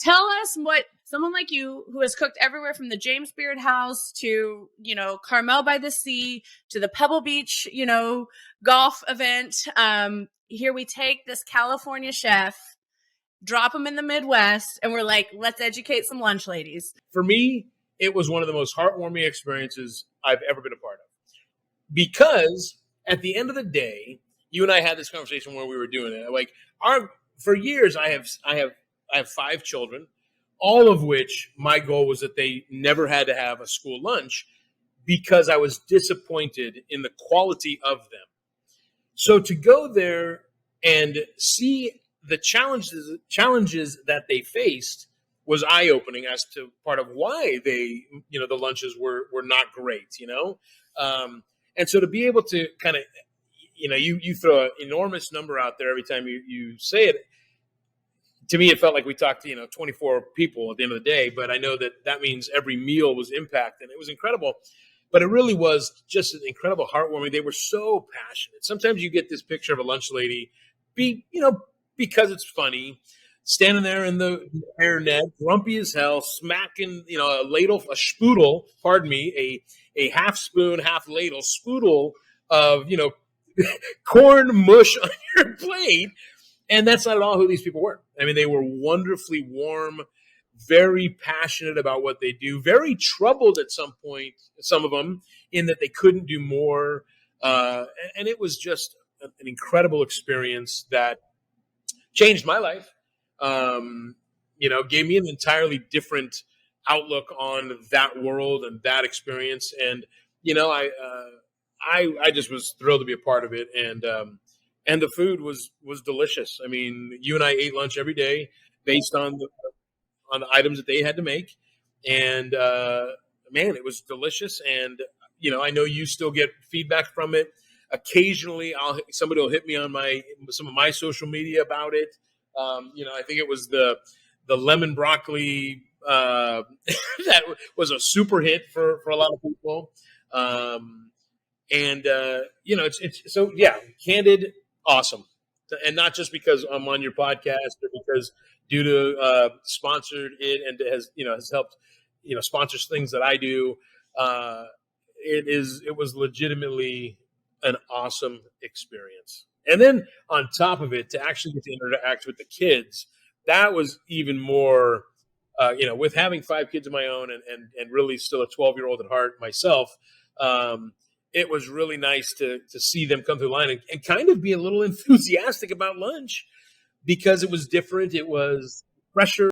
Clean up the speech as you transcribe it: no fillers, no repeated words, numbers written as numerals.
tell us what someone like you, who has cooked everywhere from the James Beard House to, Carmel by the Sea to the Pebble Beach, golf event. Here we take this California chef, drop him in the Midwest, and we're like, let's educate some lunch ladies. For me, it was one of the most heartwarming experiences I've ever been a part of. Because at the end of the day, you and I had this conversation where we were doing it. Like, for years, I have 5 children, all of which my goal was that they never had to have a school lunch because I was disappointed in the quality of them. So to go there and see the challenges that they faced was eye-opening as to part of why the lunches were not great, and so to be able to kind of, you throw an enormous number out there every time you say it. To me, it felt like we talked to 24 people at the end of the day, but I know that means every meal was impacted. It was incredible, but it really was just an incredible heartwarming. They were so passionate. Sometimes you get this picture of a lunch lady, because it's funny, standing there in the hairnet, grumpy as hell, smacking a ladle, a spoodle, a half spoon, half ladle spoodle of corn mush on your plate. And that's not at all who these people were. I mean, they were wonderfully warm, very passionate about what they do, very troubled at some point, some of them, in that they couldn't do more. And it was just an incredible experience that changed my life, gave me an entirely different outlook on that world and that experience. And, I just was thrilled to be a part of it. And the food was delicious. I mean, you and I ate lunch every day based on the items that they had to make. And, man, it was delicious. And, I know you still get feedback from it. Occasionally, somebody will hit me on some of my social media about it. I think it was the lemon broccoli that was a super hit for a lot of people. It's so, yeah, Candid, awesome. And not just because I'm on your podcast, but because due to sponsored it and has helped, sponsor things that I do. It was legitimately an awesome experience. And then on top of it, to actually get to interact with the kids, that was even more, with having 5 kids of my own and really still a 12-year-old at heart myself, it was really nice to see them come through the line and kind of be a little enthusiastic about lunch because it was different. It was fresher.